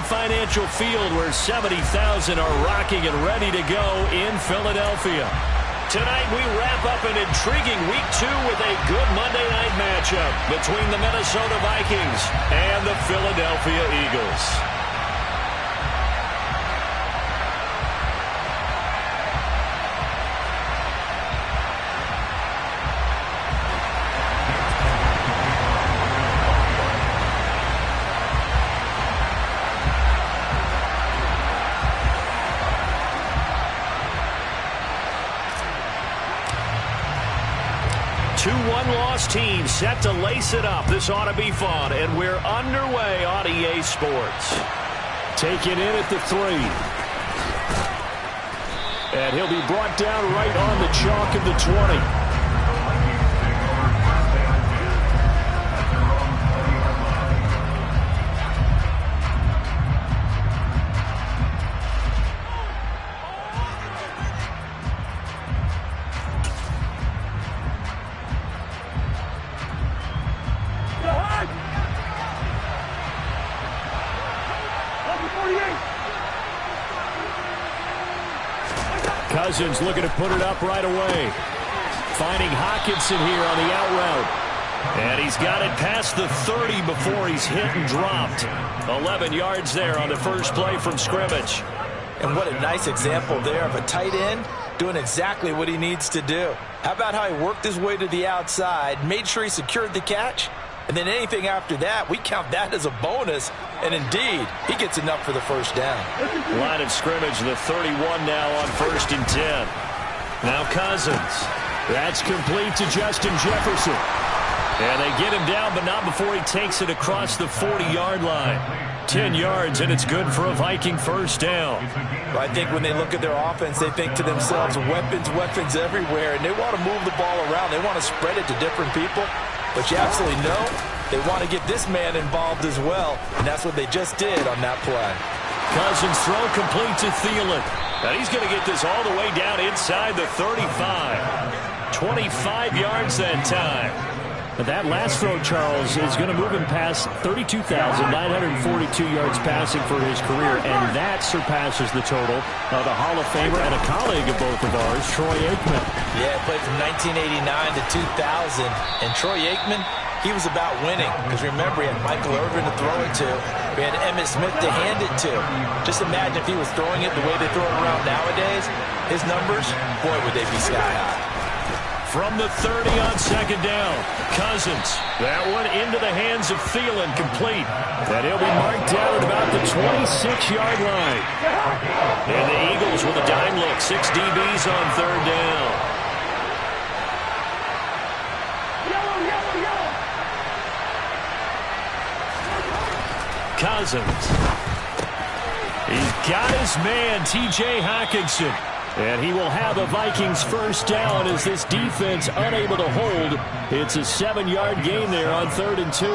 Financial Field where 70,000 are rocking and ready to go in Philadelphia. Tonight we wrap up an intriguing Week 2 with a good Monday night matchup between the Minnesota Vikings and the Philadelphia Eagles. Two one-loss teams set to lace it up. This ought to be fun, and we're underway on EA Sports. Taken in at the 3. And he'll be brought down right on the chalk of the 20. Cousins looking to put it up right away. Finding Hockenson here on the out route. And he's got it past the 30 before he's hit and dropped. 11 yards there on the first play from scrimmage. And what a nice example there of a tight end doing exactly what he needs to do. How about how he worked his way to the outside, made sure he secured the catch, and then anything after that, we count that as a bonus. And indeed, he gets enough for the first down. Line of scrimmage, the 31 now on 1st and 10. Now Cousins. That's complete to Justin Jefferson. And they get him down, but not before he takes it across the 40-yard line. 10 yards, and it's good for a Viking first down. Well, I think when they look at their offense, they think to themselves, weapons, weapons everywhere, and they want to move the ball around. They want to spread it to different people. But you absolutely know they want to get this man involved as well, and that's what they just did on that play. Cousins throw complete to Thielen. And he's going to get this all the way down inside the 35. 25 yards that time. But that last throw, Charles, is going to move him past 32,942 yards passing for his career, and that surpasses the total of a Hall of Famer and a colleague of both of ours, Troy Aikman. Yeah, played from 1989 to 2000, and Troy Aikman, he was about winning, because remember, he had Michael Irvin to throw it to. We had Emmitt Smith to hand it to. Just imagine if he was throwing it the way they throw it around nowadays, his numbers, boy, would they be sky high. From the 30 on 2nd down, Cousins. That one into the hands of Thielen, complete. And he'll be marked down at about the 26-yard line. And the Eagles with a dime look, 6 DBs on 3rd down. Cousins. He's got his man, T.J. Hockenson. And he will have a Vikings first down as this defense unable to hold. It's a 7-yard gain there on 3rd and 2.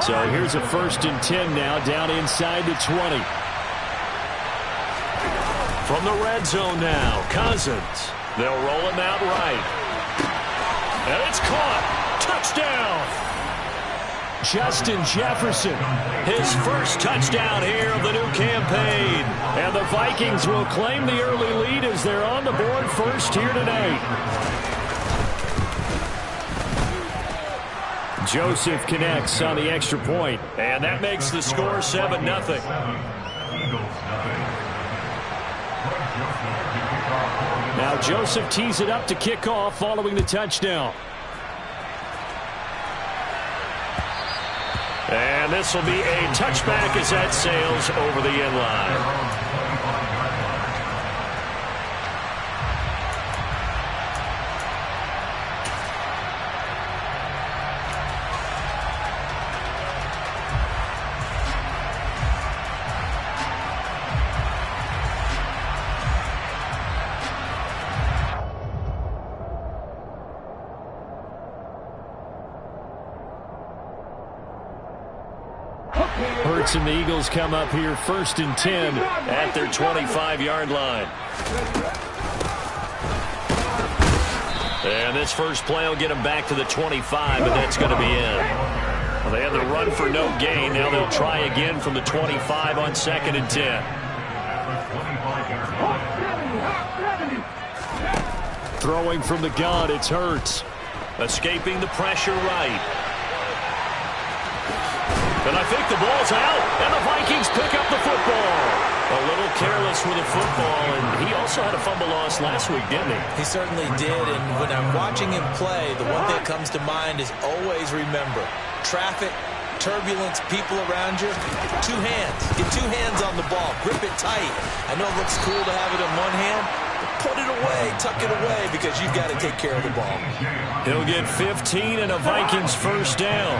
So here's a 1st and 10 now down inside the 20. From the red zone now, Cousins. They'll roll him out right. And it's caught. Touchdown. Justin Jefferson, his first touchdown here of the new campaign. And the Vikings will claim the early lead as they're on the board first here tonight. Joseph connects on the extra point, and that makes the score 7-0. Now Joseph tees it up to kick off following the touchdown. And this will be a touchback as that sails over the end line. Hurts and the Eagles come up here 1st and 10 at their 25-yard line. And this first play will get them back to the 25, but that's going to be it. They had the run for no gain. Now they'll try again from the 25 on 2nd and 10. Throwing from the gun, it's Hurts. Escaping the pressure right. And I think the ball's out, and the Vikings pick up the football. A little careless with the football, and he also had a fumble loss last week, didn't he? He certainly did, and when I'm watching him play, the one thing that comes to mind is always remember, traffic, turbulence, people around you, two hands. Get two hands on the ball. Grip it tight. I know it looks cool to have it in one hand, but put it away, tuck it away, because you've got to take care of the ball. He'll get 15 and a Vikings first down.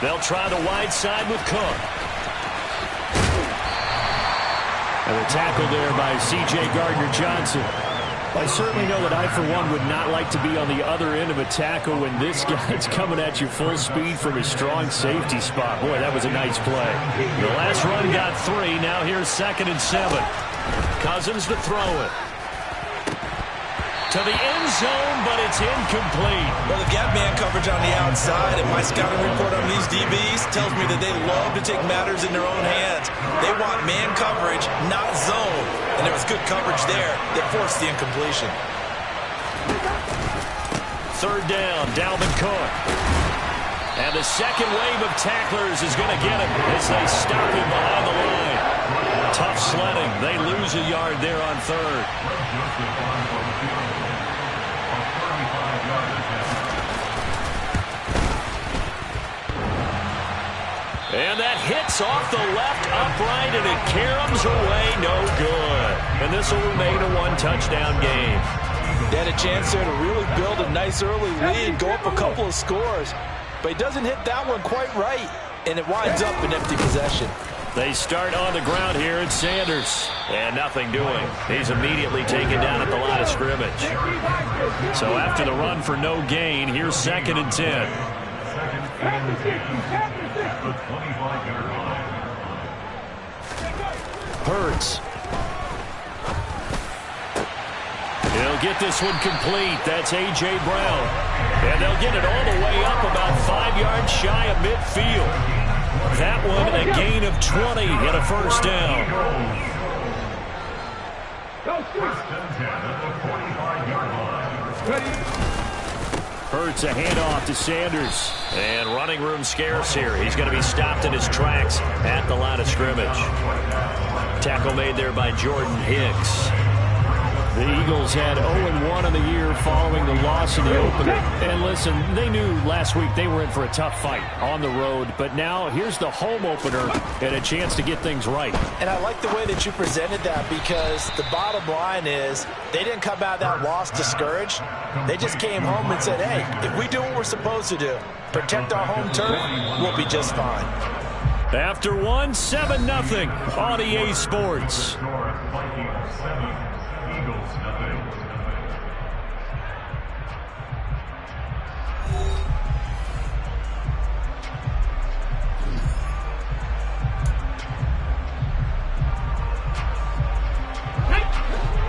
They'll try the wide side with Cook. And a tackle there by C.J. Gardner-Johnson. I certainly know that I, for one, would not like to be on the other end of a tackle when this guy's coming at you full speed from his strong safety spot. Boy, that was a nice play. The last run got 3. Now here's 2nd and 7. Cousins to throw it. To the end zone, but it's incomplete. Well, the gap man coverage on the outside, and my scouting report on these DBs tells me that they love to take matters in their own hands. They want man coverage, not zone. And there was good coverage there that forced the incompletion. 3rd down, Dalvin Cook. And the second wave of tacklers is going to get him as they stop him behind the line. Tough sledding. They lose a yard there on 3rd. And that hits off the left upright, and it caroms away, no good. And this will remain a 1-touchdown game. They had a chance there to really build a nice early lead, go up a couple of scores. But he doesn't hit that one quite right, and it winds up an empty possession. They start on the ground here at Sanders. And nothing doing. He's immediately taken down at the line of scrimmage. So after the run for no gain, here's 2nd and 10. Hurts. He'll get this one complete. That's A.J. Brown. And they'll get it all the way up about 5 yards shy of midfield. That one a gain of 20 and a first down. Hurts a handoff to Sanders. And running room scarce here. He's going to be stopped in his tracks at the line of scrimmage. Tackle made there by Jordan Hicks. The Eagles had 0-1 in the year following the loss in the opener. And listen, they knew last week they were in for a tough fight on the road. But now here's the home opener and a chance to get things right. And I like the way that you presented that, because the bottom line is they didn't come out of that loss discouraged. They just came home and said, hey, if we do what we're supposed to do, protect our home turf, we'll be just fine. After 7-0 on EA Sports.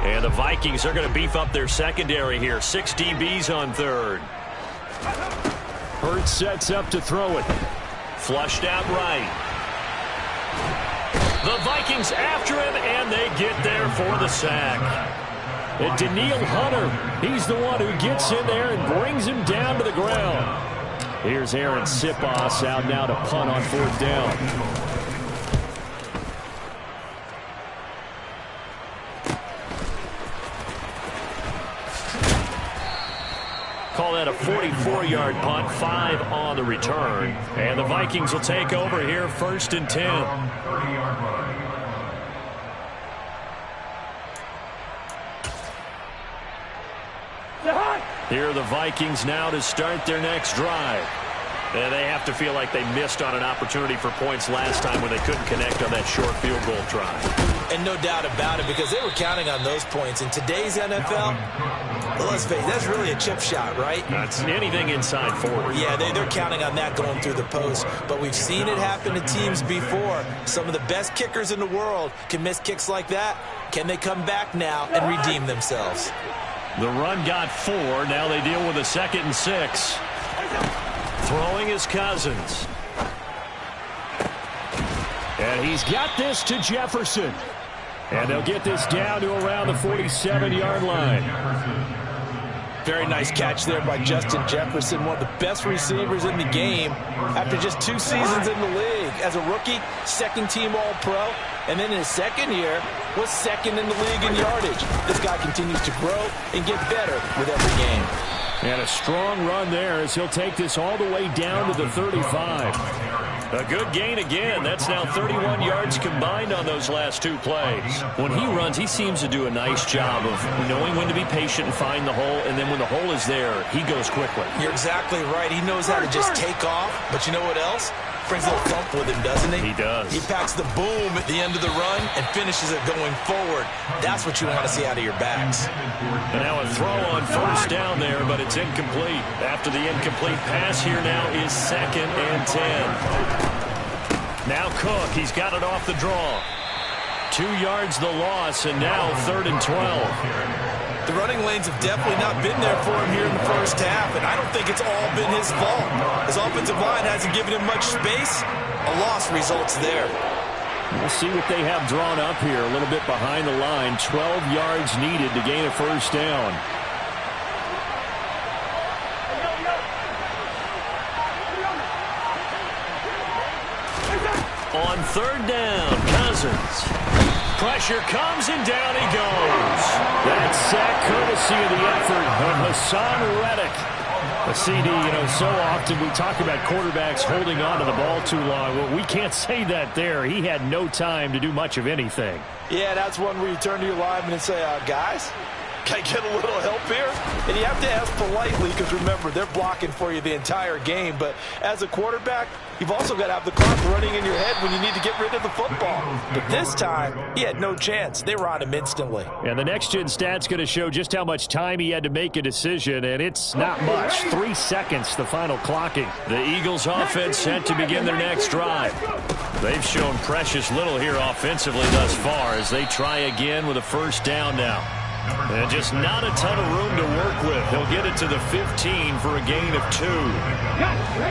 And the Vikings are going to beef up their secondary here. 6 DBs on 3rd. Hurts sets up to throw it. Flushed out right. The Vikings after him, and they get there for the sack. And Daniil Hunter, he's the one who gets in there and brings him down to the ground. Here's Aaron Sipos out now to punt on 4th down. Call that a 44-yard punt, 5 on the return. And the Vikings will take over here, 1st and 10. Here are the Vikings now to start their next drive. And they have to feel like they missed on an opportunity for points last time when they couldn't connect on that short field goal try. And no doubt about it, because they were counting on those points. In today's NFL, let's face it, that's really a chip shot, right? That's anything inside 40. Yeah, they're counting on that going through the post. But we've seen it happen to teams before. Some of the best kickers in the world can miss kicks like that. Can they come back now and redeem themselves? The run got 4. Now they deal with a 2nd and 6. Throwing is Cousins. And he's got this to Jefferson. And they'll get this down to around the 47-yard line. Very nice catch there by Justin Jefferson, one of the best receivers in the game after just 2 seasons in the league. As a rookie, 2nd-team All-Pro, and then in his 2nd year, was 2nd in the league in yardage. This guy continues to grow and get better with every game. And a strong run there as he'll take this all the way down to the 35. A good gain again. That's now 31 yards combined on those last 2 plays. When he runs, he seems to do a nice job of knowing when to be patient and find the hole, and then when the hole is there, he goes quickly. You're exactly right. He knows how to just take off, but you know what else? Brings a little thump with him, doesn't he? He does. He packs the boom at the end of the run and finishes it going forward. That's what you want to see out of your backs. And now a throw on 1st down there, but it's incomplete. After the incomplete pass, here now is 2nd and 10. Now Cook, he's got it off the draw. 2 yards the loss, and now 3rd and 12. The running lanes have definitely not been there for him here in the first half, and I don't think it's all been his fault. His offensive line hasn't given him much space. A loss results there. We'll see what they have drawn up here a little bit behind the line. 12 yards needed to gain a 1st down. On 3rd down, Cousins. Pressure comes, and down he goes. That sack courtesy of the effort of Hassan Reddick. A CD, so often we talk about quarterbacks holding on to the ball too long. Well, we can't say that there. He had no time to do much of anything. Yeah, that's one where you turn to your lineman and say, guys, can I get a little help here? And you have to ask politely because, remember, they're blocking for you the entire game. But as a quarterback, you've also got to have the clock running in your head when you need to get rid of the football. But this time, he had no chance. They were on him instantly. And the next-gen stat's going to show just how much time he had to make a decision, and it's not much. 3 seconds, the final clocking. The Eagles offense set to begin their next drive. They've shown precious little here offensively thus far as they try again with a 1st down now. And just not a ton of room to work with. He'll get it to the 15 for a gain of 2.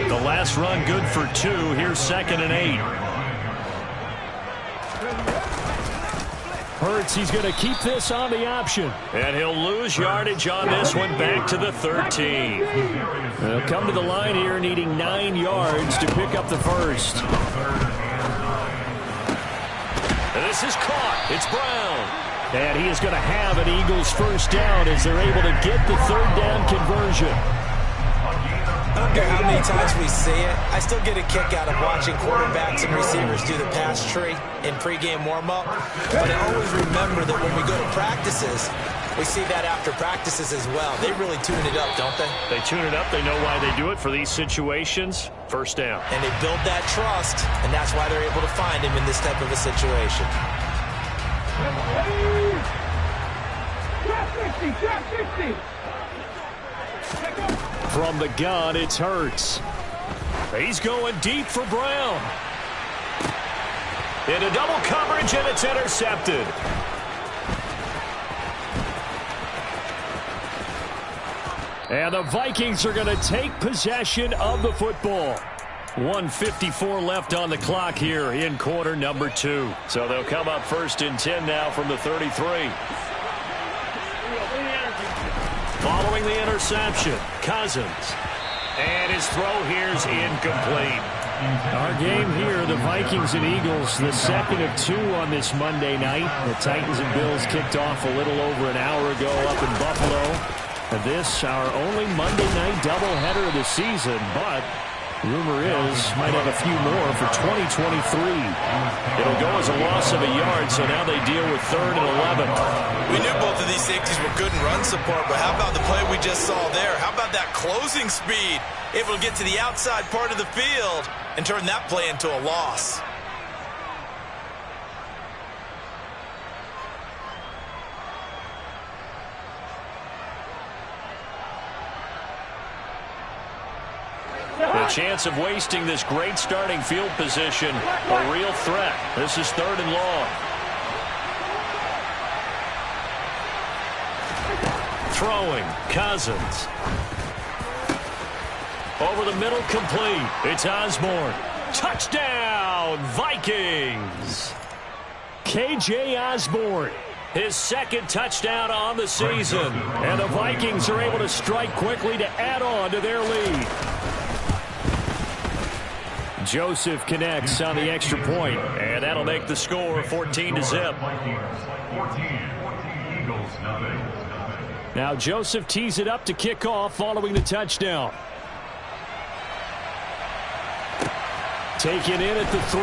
The last run good for 2. Here's 2nd and 8. Hurts, he's going to keep this on the option. And he'll lose yardage on this one back to the 13. They'll come to the line here needing 9 yards to pick up the 1st. And this is caught. It's Brown. And he is going to have an Eagles 1st down as they're able to get the 3rd down conversion. I don't care how many times we see it. I still get a kick out of watching quarterbacks and receivers do the pass tree in pregame warm-up. But I always remember that when we go to practices, we see that after practices as well. They really tune it up, don't they? They tune it up. They know why they do it for these situations. 1st down. And they build that trust, and that's why they're able to find him in this type of a situation. From the gun, it's Hurts. He's going deep for Brown. Into double coverage, and it's intercepted. And the Vikings are going to take possession of the football. 1:54 left on the clock here in quarter number 2. So they'll come up 1st and 10 now from the 33. Following the interception, Cousins. And his throw here's incomplete. Our game here, the Vikings and Eagles, the 2nd of 2 on this Monday night. The Titans and Bills kicked off a little over an hour ago up in Buffalo. And this, our only Monday night doubleheader of the season, but rumor is might have a few more for 2023. It'll go as a loss of a yard, so now they deal with 3rd and 11. We knew both of these safeties were good in run support, but how about the play we just saw there? How about that closing speed? Able to get to the outside part of the field and turn that play into a loss. The chance of wasting this great starting field position, a real threat. This is 3rd and long. Throwing, Cousins. Over the middle, complete. It's Osborne. Touchdown, Vikings! K.J. Osborne, his second touchdown on the season. And the Vikings are able to strike quickly to add on to their lead. Joseph connects on the extra point, and that'll make the score 14-0. Now Joseph tees it up to kick off following the touchdown. Taken in at the 3.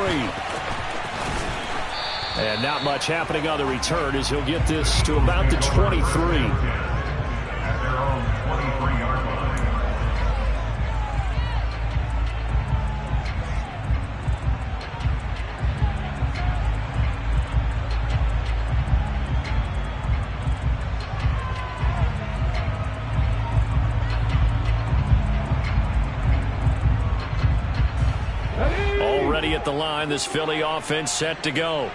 And not much happening on the return as he'll get this to about the 23. At the line, this Philly offense set to go.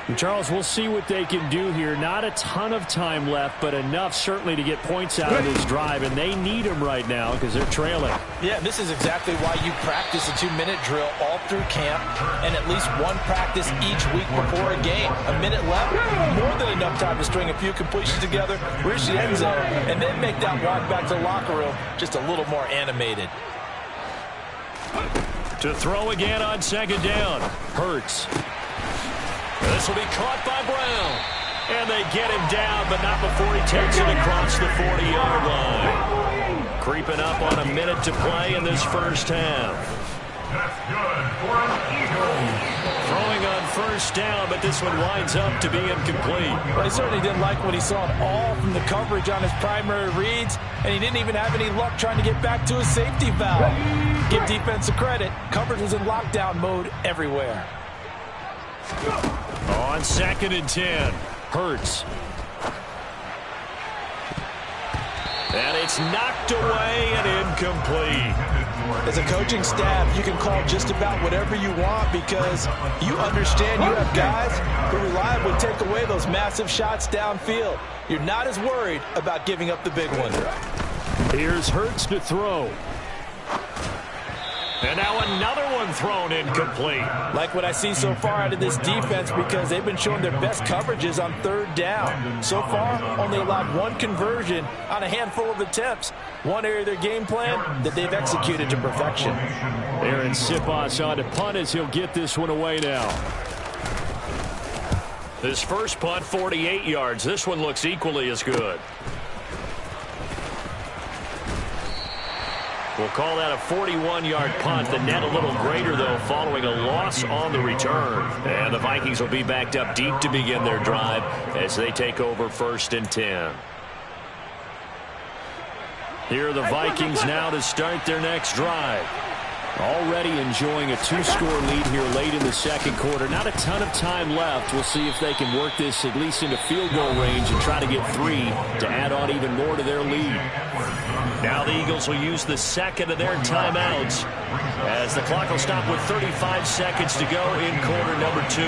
And Charles, we'll see what they can do here. Not a ton of time left, but enough certainly to get points out of this drive, and they need them right now because they're trailing. Yeah, this is exactly why you practice a 2-minute drill all through camp and at least one practice each week before a game. A minute left, more than enough time to string a few completions together, reach the end zone, and then make that walk back to the locker room just a little more animated. To throw again on second down. Hurts. This will be caught by Brown. And they get him down, but not before he takes it across the 40-yard line. Creeping up on a minute to play in this first half. That's good for an Eagle. Throwing on first down, but this one winds up to be incomplete. Well, he certainly didn't like what he saw at all from the coverage on his primary reads, and he didn't even have any luck trying to get back to his safety valve. Give defense a credit. Coverage was in lockdown mode everywhere. On second and 10, Hurts. And it's knocked away and incomplete. As a coaching staff, you can call just about whatever you want because you understand you have guys who reliably take away those massive shots downfield. You're not as worried about giving up the big one. Here's Hurts to throw. And now another one thrown incomplete. Like what I see so far out of this defense because they've been showing their best coverages on third down. So far, only allowed one conversion on a handful of attempts. One area of their game plan that they've executed to perfection. Aaron Siposs on to punt as he'll get this one away now. His first punt, 48 yards. This one looks equally as good. We'll call that a 41-yard punt. The net a little greater, though, following a loss on the return. And the Vikings will be backed up deep to begin their drive as they take over first and 10. Here are the Vikings now to start their next drive. Already enjoying a two-score lead here late in the second quarter. Not a ton of time left. We'll see if they can work this at least into field goal range and try to get 3 to add on even more to their lead. Now the Eagles will use the second of their timeouts as the clock will stop with 35 seconds to go in quarter number 2.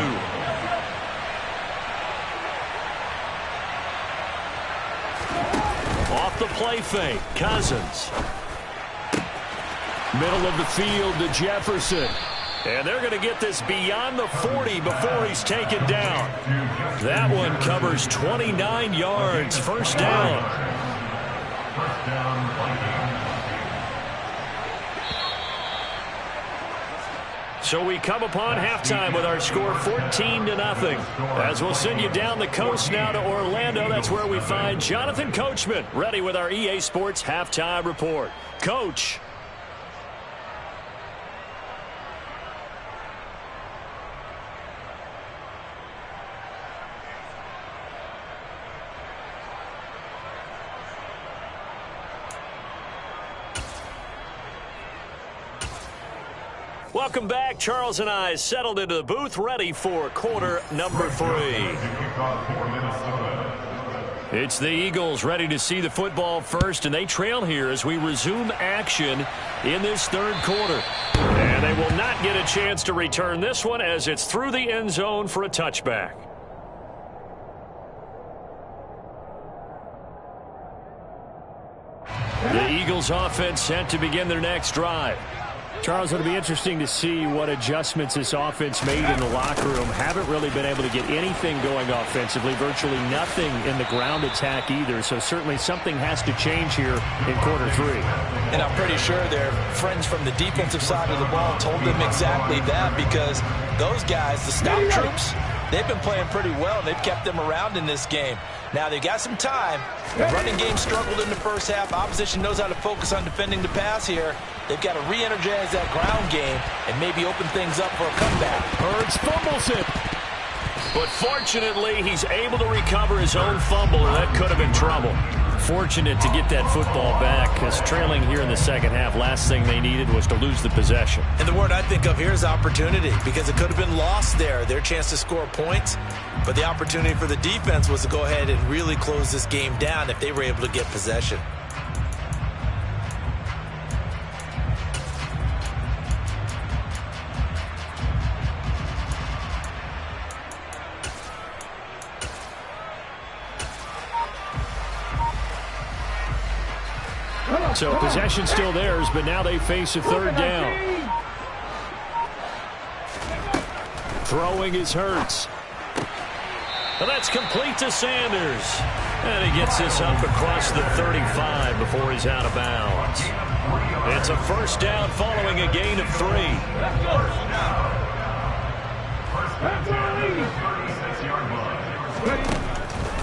Off the play fake, Cousins. Middle of the field to Jefferson. And they're going to get this beyond the 40 before he's taken down. That one covers 29 yards. First down. So we come upon halftime with our score 14-0. As we'll send you down the coast now to Orlando. That's where we find Jonathan Coachman ready with our EA Sports halftime report. Coach. Welcome back. Charles and I settled into the booth, ready for quarter number 3. It's the Eagles ready to see the football first, and they trail here as we resume action in this third quarter. And they will not get a chance to return this one as it's through the end zone for a touchback. Eagles offense set to begin their next drive. Charles, it'll be interesting to see what adjustments this offense made in the locker room. Haven't really been able to get anything going offensively, virtually nothing in the ground attack either. So certainly something has to change here in quarter 3. And I'm pretty sure their friends from the defensive side of the ball told them exactly that, because those guys, the stop troops, they've been playing pretty well. They've kept them around in this game. Now, they've got some time. The running game struggled in the first half. Opposition knows how to focus on defending the pass here. They've got to re-energize that ground game and maybe open things up for a comeback. Hurts fumbles it. But fortunately, he's able to recover his own fumble, or that could have been trouble. Fortunate to get that football back, because trailing here in the second half, last thing they needed was to lose the possession. And the word I think of here is opportunity, because it could have been lost there, their chance to score points. But the opportunity for the defense was to go ahead and really close this game down if they were able to get possession. So possession still theirs, but now they face a third down. Throwing is Hurts. Well, that's complete to Sanders. And he gets this up across the 35 before he's out of bounds. It's a first down following a gain of 3.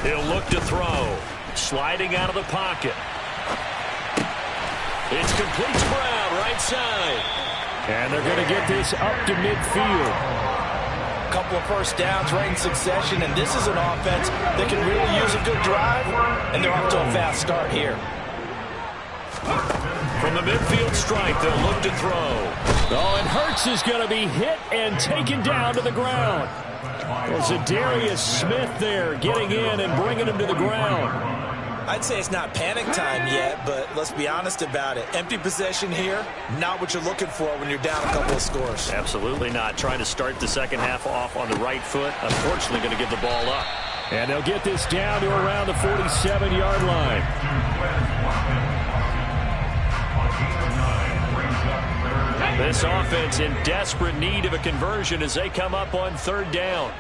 He'll look to throw. Sliding out of the pocket. It's complete to Brown, right side. And they're going to get this up to midfield. A couple of first downs right in succession, and this is an offense that can really use a good drive, and they're off to a fast start here. From the midfield stripe, they'll look to throw. Oh, and Hurts is going to be hit and taken down to the ground. There's a Darius Smith there getting in and bringing him to the ground. I'd say it's not panic time yet, but let's be honest about it. Empty possession here, not what you're looking for when you're down a couple of scores. Absolutely not. Trying to start the second half off on the right foot. Unfortunately, going to give the ball up. And they'll get this down to around the 47-yard line. This offense in desperate need of a conversion as they come up on third down.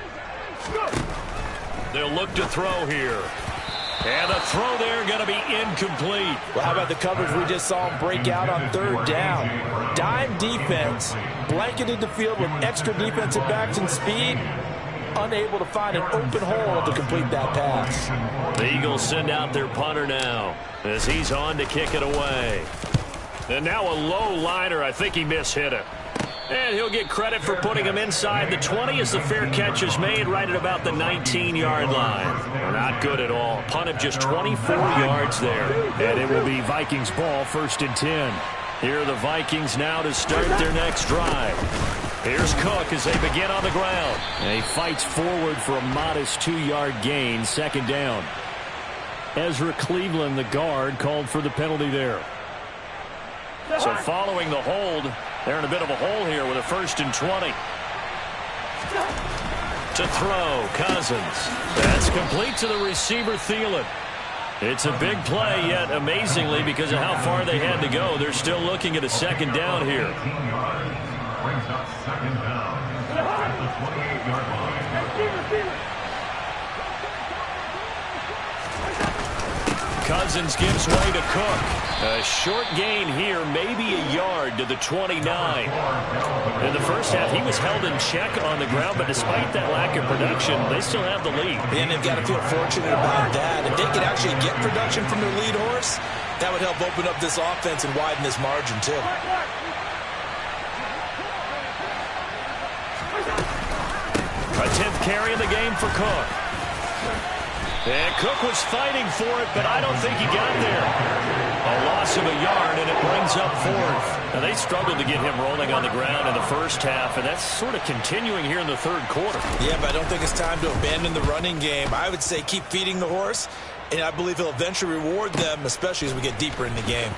They'll look to throw here. And the throw there going to be incomplete. Well, how about the coverage we just saw him break out on third down? Dime defense, blanketed the field with extra defensive backs and speed, unable to find an open hole to complete that pass. The Eagles send out their punter now as he's on to kick it away. And now a low liner. I think he mishit it. And he'll get credit for putting him inside the 20 as the fair catch is made right at about the 19-yard line. Well, not good at all. Punt of just 24 yards there. And it will be Vikings ball, 1st and 10. Here are the Vikings now to start their next drive. Here's Cook as they begin on the ground. And he fights forward for a modest 2-yard gain, 2nd down. Ezra Cleveland, the guard, called for the penalty there. So following the hold, they're in a bit of a hole here with a 1st and 20. To throw, Cousins. That's complete to the receiver, Thielen. It's a big play, yet amazingly, because of how far they had to go, they're still looking at a 2nd down here. Brings up 2nd down at the 28-yard line. Cousins gives way to Cook. A short gain here, maybe a yard to the 29. In the first half, he was held in check on the ground, but despite that lack of production, they still have the lead. And they've got to feel fortunate about that. If they could actually get production from their lead horse, that would help open up this offense and widen this margin, too. A 10th carry in the game for Cook. And Cook was fighting for it, but I don't think he got there. A loss of a yard, and it brings up 4th. Now, they struggled to get him rolling on the ground in the first half, and that's sort of continuing here in the 3rd quarter. Yeah, but I don't think it's time to abandon the running game. I would say keep feeding the horse, and I believe he'll eventually reward them, especially as we get deeper in the game.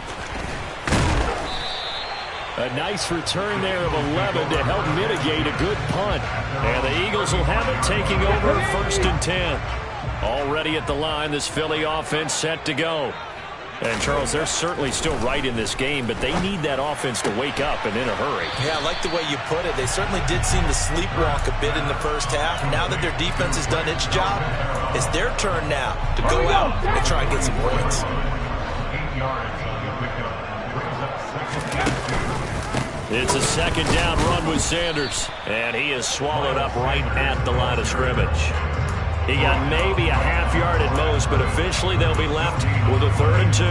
A nice return there of 11 to help mitigate a good punt. And the Eagles will have it taking over 1st and 10. Already at the line, this Philly offense set to go. And, Charles, they're certainly still right in this game, but they need that offense to wake up and in a hurry. Yeah, I like the way you put it. They certainly did seem to sleepwalk a bit in the first half. Now that their defense has done its job, it's their turn now to go out and try and get some points. 8 yards on the pickup. Brings up second down. It's a second down run with Sanders, and he is swallowed up right at the line of scrimmage. He got maybe a half yard at most, but officially they'll be left with a 3rd and 2.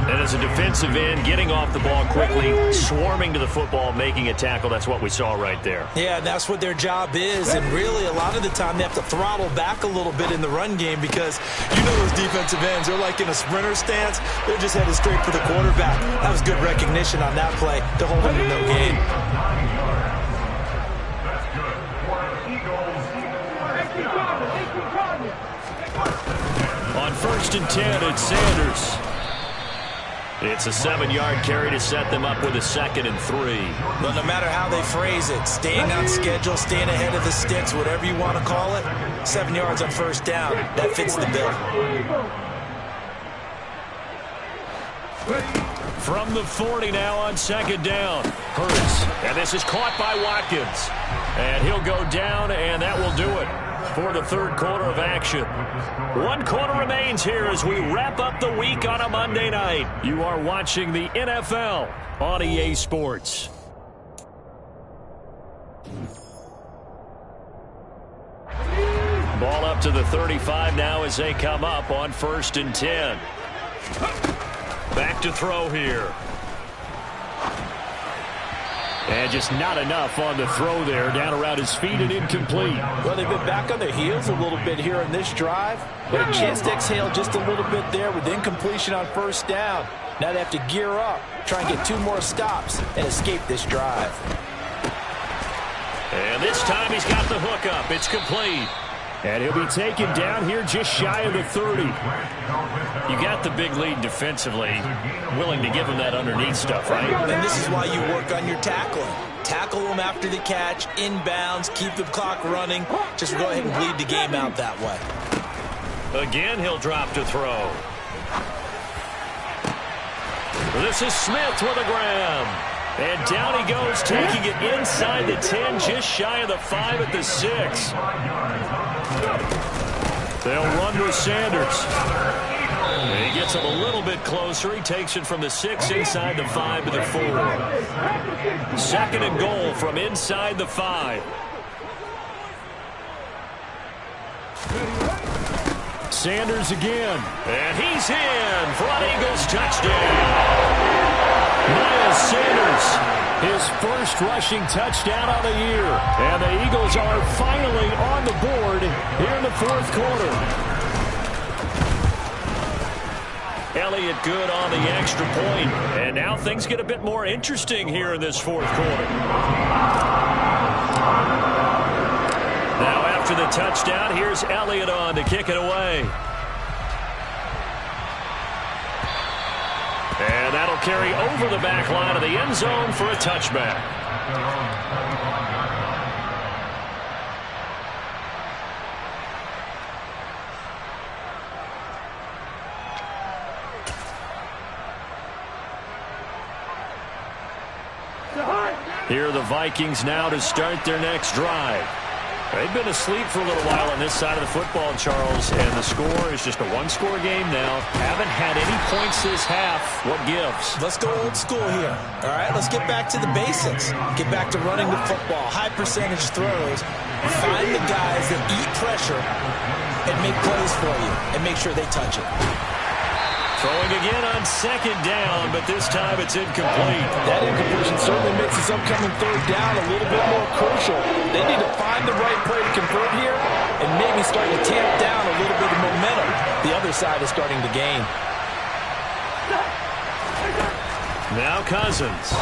And as a defensive end, getting off the ball quickly, swarming to the football, making a tackle, that's what we saw right there. Yeah, and that's what their job is. And really, a lot of the time, they have to throttle back a little bit in the run game because you know those defensive ends, they're like in a sprinter stance. They're just headed straight for the quarterback. That was good recognition on that play to hold him to no gain. That's good. For the Eagles. On 1st and 10, it's Sanders. It's a 7-yard carry to set them up with a 2nd and 3. But no matter how they phrase it, staying on schedule, staying ahead of the sticks, whatever you want to call it, 7 yards on 1st down, that fits the bill. From the 40 now on 2nd down. Hurts. And this is caught by Watkins. And he'll go down, and that will do it for the 3rd quarter of action. 1 quarter remains here as we wrap up the week on a Monday night. You are watching the NFL on EA Sports. Ball up to the 35 now as they come up on 1st and 10. Back to throw here. And just not enough on the throw there. Down around his feet and incomplete. Well, they've been back on their heels a little bit here in this drive. But a chance to exhale just a little bit there with incompletion on 1st down. Now they have to gear up, try and get 2 more stops, and escape this drive. And this time he's got the hook up. It's complete. And he'll be taken down here just shy of the 30. You got the big lead defensively. Willing to give him that underneath stuff, right? And this is why you work on your tackling. Tackle them after the catch, inbounds, keep the clock running. Just go ahead and bleed the game out that way. Again, he'll drop to throw. This is Smith with a grab. And down he goes, taking it inside the 10, just shy of the 5 at the 6. They'll run with Sanders. And he gets him a little bit closer. He takes it from the 6 inside the 5 to the 4. 2nd and goal from inside the 5. Sanders again. And he's in for an Eagles touchdown. Miles Sanders, his first rushing touchdown of the year. And the Eagles are finally on the board here in the 4th quarter. Elliott good on the extra point. And now things get a bit more interesting here in this 4th quarter. Now after the touchdown, here's Elliott on to kick it away. And that'll carry over the back line of the end zone for a touchback. Here are the Vikings now to start their next drive. They've been asleep for a little while on this side of the football, Charles, and the score is just a 1-score game now. Haven't had any points this half. What gives? Let's go old school here. All right, let's get back to the basics. Get back to running the football, high percentage throws. Find the guys that eat pressure and make plays for you and make sure they touch it. Throwing again on 2nd down, but this time it's incomplete. That incompletion certainly makes this upcoming 3rd down a little bit more crucial. They need to find the right play to convert here and maybe start to tamp down a little bit of momentum. The other side is starting to gain. Now Cousins.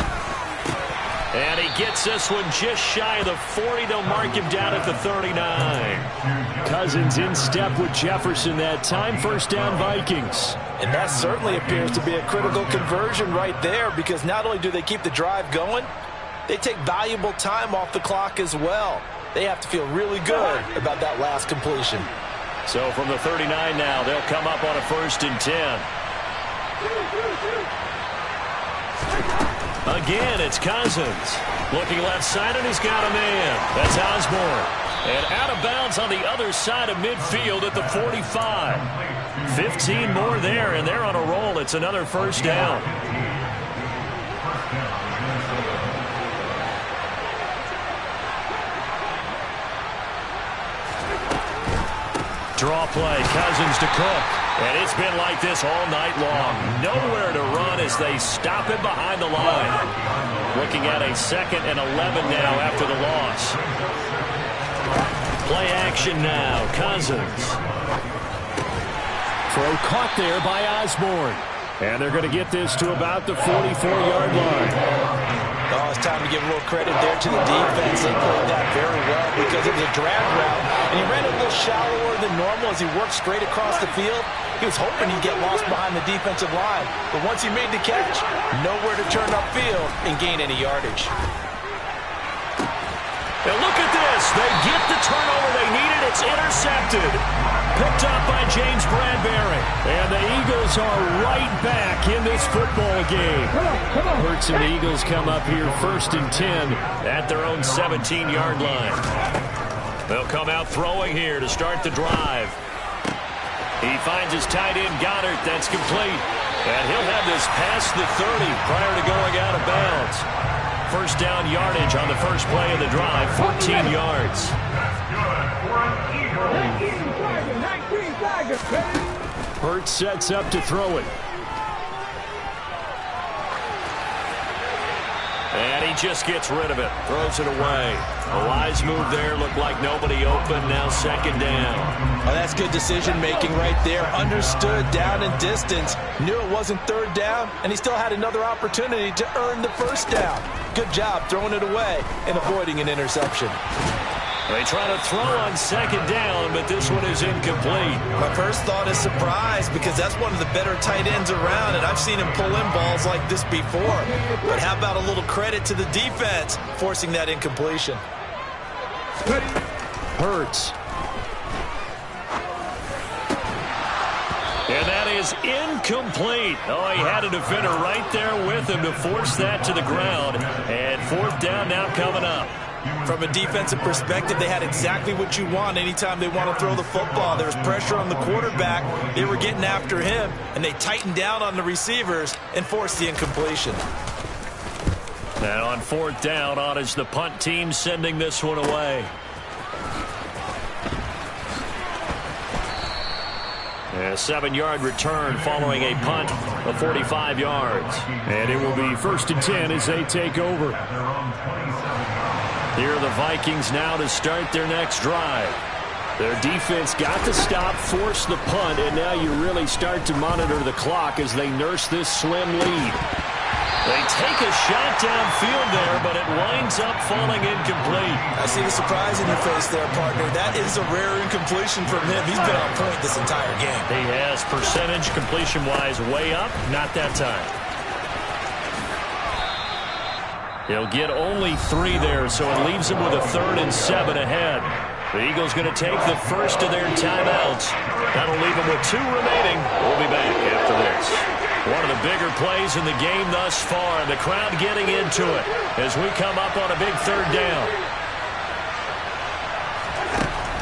And he gets this one just shy of the 40. They'll mark him down at the 39. Cousins in step with Jefferson that time. 1st down Vikings. And that certainly appears to be a critical conversion right there because not only do they keep the drive going, they take valuable time off the clock as well. They have to feel really good about that last completion. So from the 39 now, they'll come up on a 1st and 10. Again, it's Cousins. Looking left side, and he's got a man. That's Osborne. And out of bounds on the other side of midfield at the 45. 15 more there, and they're on a roll. It's another first down. Draw play, Cousins to Cook. And it's been like this all night long. Nowhere to run as they stop him behind the line. Looking at a 2nd and 11 now after the loss. Play action now, Cousins. Throw caught there by Osborne. And they're going to get this to about the 44-yard line. Oh, it's time to give a little credit there to the defense. They played that very well because it was a drag route. And he ran it a little shallower than normal as he worked straight across the field. He was hoping he'd get lost behind the defensive line. But once he made the catch, nowhere to turn upfield and gain any yardage. And look at this. They get the turnover they needed. It's intercepted. Picked up by James Bradbury. And the Eagles are right back in this football game. Hurts and the Eagles come up here 1st and 10 at their own 17-yard line. They'll come out throwing here to start the drive. He finds his tight end, Goddard. That's complete. And he'll have this past the 30 prior to going out of bounds. First down yardage on the first play of the drive, 14 yards. Hurts sets up to throw it. And he just gets rid of it. Throws it away. A wise move there. Looked like nobody open. Now 2nd down. Oh, that's good decision-making right there. Understood down and distance. Knew it wasn't 3rd down, and he still had another opportunity to earn the 1st down. Good job throwing it away and avoiding an interception. They try to throw on 2nd down, but this one is incomplete. My first thought is surprise because that's one of the better tight ends around, and I've seen him pull in balls like this before. But how about a little credit to the defense forcing that incompletion? Hurts. And that is incomplete. Oh, he had a defender right there with him to force that to the ground. And 4th down now coming up. From a defensive perspective, they had exactly what you want anytime they want to throw the football. There was pressure on the quarterback. They were getting after him, and they tightened down on the receivers and forced the incompletion. And on 4th down, on is the punt team sending this one away. A 7-yard return following a punt of 45 yards. And it will be 1st and 10 as they take over. Here are the Vikings now to start their next drive. Their defense got to stop, force the punt, and now you really start to monitor the clock as they nurse this slim lead. They take a shot downfield there, but it winds up falling incomplete. I see the surprise in your face there, partner. That is a rare incompletion from him. He's been on point this entire game. He has percentage completion-wise way up. Not that time. He'll get only 3 there, so it leaves him with a 3rd and 7 ahead. The Eagles going to take the first of their timeouts. That'll leave them with 2 remaining. We'll be back after this. One of the bigger plays in the game thus far. The crowd getting into it as we come up on a big 3rd down.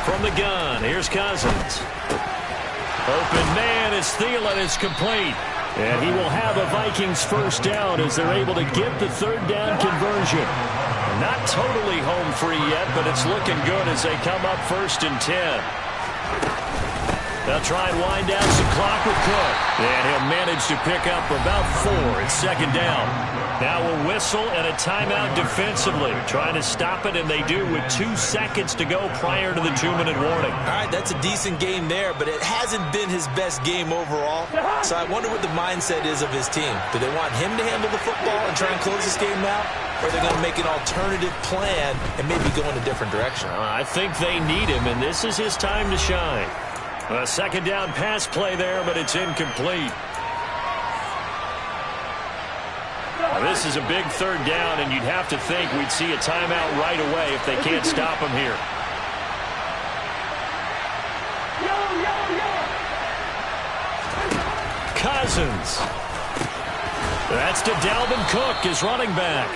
From the gun, here's Cousins. Open man is Thielen. It's complete. And he will have a Vikings first down as they're able to get the 3rd down conversion. Not totally home free yet, but it's looking good as they come up 1st and 10. They'll try and wind down some clock with Cook. And he'll manage to pick up about 4 at 2nd down. Now a whistle and a timeout defensively. Trying to stop it, and they do with 2 seconds to go prior to the 2-minute warning. All right, that's a decent game there, but it hasn't been his best game overall. So I wonder what the mindset is of his team. Do they want him to handle the football and try and close this game out? Or are they going to make an alternative plan and maybe go in a different direction? I think they need him, and this is his time to shine. A 2nd down pass play there, but it's incomplete. This is a big 3rd down, and you'd have to think we'd see a timeout right away if they can't stop him here. Cousins That's to Dalvin Cook, his running back.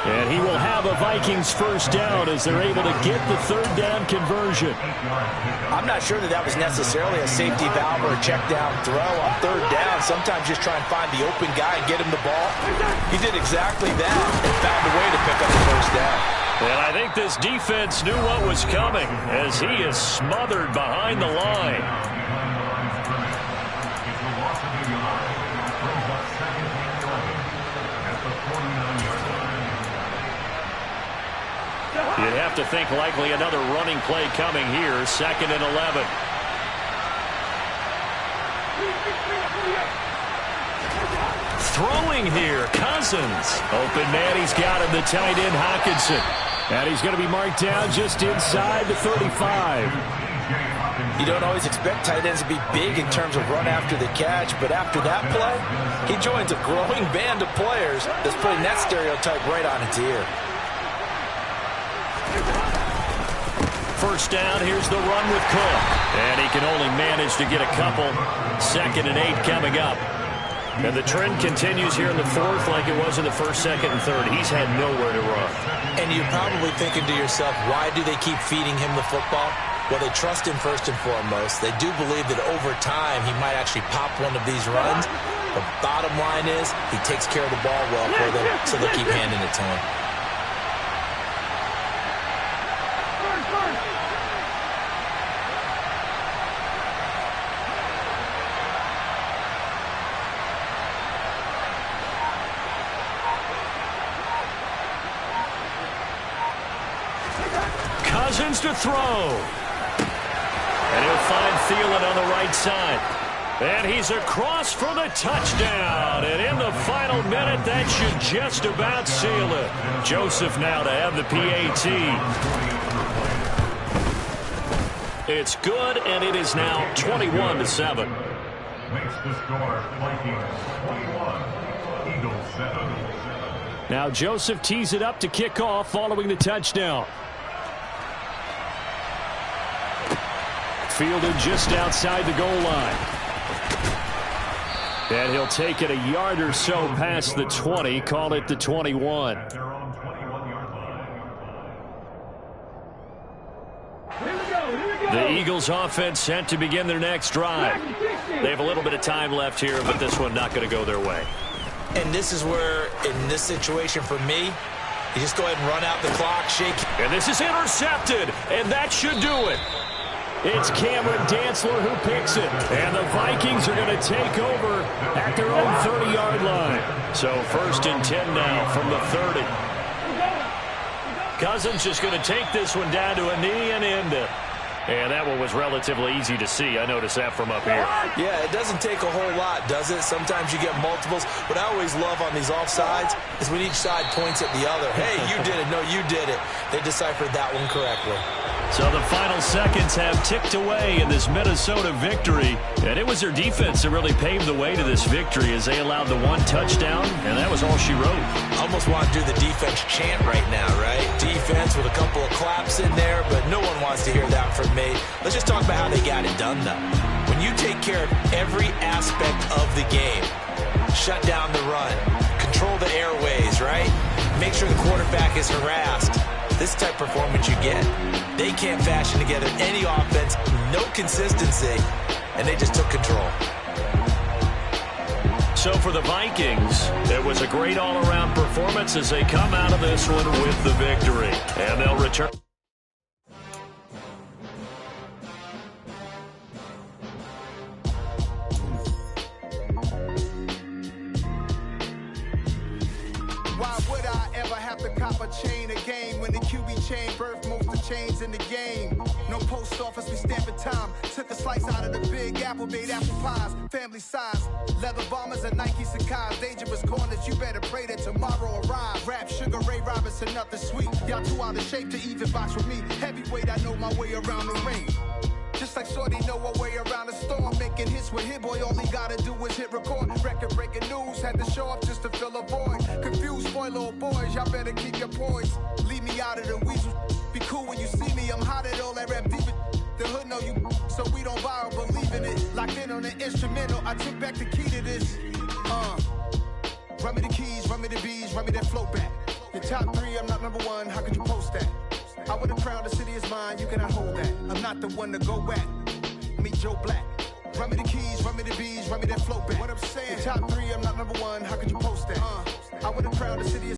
And he will have a Vikings first down as they're able to get the third down conversion. I'm not sure that was necessarily a safety valve or a check down throw on third down. Sometimes just try and find the open guy and get him the ball. He did exactly that and found a way to pick up the first down. And I think this defense knew what was coming as he is smothered behind the line. You'd have to think likely another running play coming here, 2nd and 11. Throwing here, Cousins. Open man, he's got him, the tight end, Hockenson. And he's going to be marked down just inside the 35. You don't always expect tight ends to be big in terms of run after the catch, but after that play, he joins a growing band of players that's putting that stereotype right on its ear. First down, here's the run with Cook. And he can only manage to get a couple. 2nd and 8 coming up. And the trend continues here in the 4th like it was in the 1st, 2nd, and 3rd. He's had nowhere to run. And you're probably thinking to yourself, why do they keep feeding him the football? Well, they trust him first and foremost. They do believe that over time he might actually pop one of these runs. The bottom line is he takes care of the ball well for them, so they'll keep handing it to him. Cousins to throw. And he'll find Thielen on the right side. And he's across for the touchdown. And in the final minute, that should just about seal it. Joseph now to have the PAT. It's good, and it is now 21-7. Makes the score Vikings 21, Eagles 7. Now Joseph tees it up to kick off following the touchdown. Fielded just outside the goal line. And he'll take it a yard or so past the 20, call it the 21. The Eagles offense set to begin their next drive. They have a little bit of time left here, but this one not going to go their way. And this is where, in this situation for me, you just go ahead and run out the clock, shake. And this is intercepted, and that should do it. It's Cameron Dantzler who picks it. And the Vikings are going to take over at their own 30-yard line. So 1st and 10 now from the 30. Cousins just going to take this one down to a knee and end it. And that one was relatively easy to see. I noticed that from up here. Yeah, it doesn't take a whole lot, does it? Sometimes you get multiples. What I always love on these offsides is when each side points at the other. Hey, you did it. No, you did it. They deciphered that one correctly. So the final seconds have ticked away in this Minnesota victory. And it was their defense that really paved the way to this victory as they allowed the one touchdown, and that was all she wrote. I almost want to do the defense chant right now, right? Defense with a couple of claps in there, but no one wants to hear that from me. Let's just talk about how they got it done, though. When you take care of every aspect of the game, shut down the run, control the airways, right? Make sure the quarterback is harassed. This type of performance you get. They can't fashion together any offense, no consistency, and they just took control. So for the Vikings, it was a great all-around performance as they come out of this one with the victory. And they'll return. Why would I ever have to cop a chain again when the QB chain birthed most of the chains in the game? No post office, we stamping time. Took a slice out of the big apple, made apple pies, family size. Leather bombers and Nike Sacai's. Dangerous corners, you better pray that tomorrow arrives. Rap Sugar Ray Robinson, nothing sweet. Y'all too out of shape to even box with me. Heavyweight, I know my way around the ring. Just like Shorty know her way around the storm. Making hits with Hit Boy, all he gotta do is hit record. Record breaking news, had to show up just to fill a void. Confused, spoiled little boys, y'all better keep your poise. Leave me out of the weasel. Be cool when you see me, I'm hot at all that rap deep. The hood know you, so we don't borrow, believe in it. Locked in on the instrumental, I took back the key to this. Run me the keys, run me the bees, run me that flow back. Your top 3, I'm not number 1, how could you post that? I would've crowned the city is mine, you cannot hold that. I'm not the one to go at. Meet Joe Black. Run me the keys, run me the bees, run me that flow back. What I'm saying, your top 3, I'm not number 1, how could you post that? I would've crowned the city is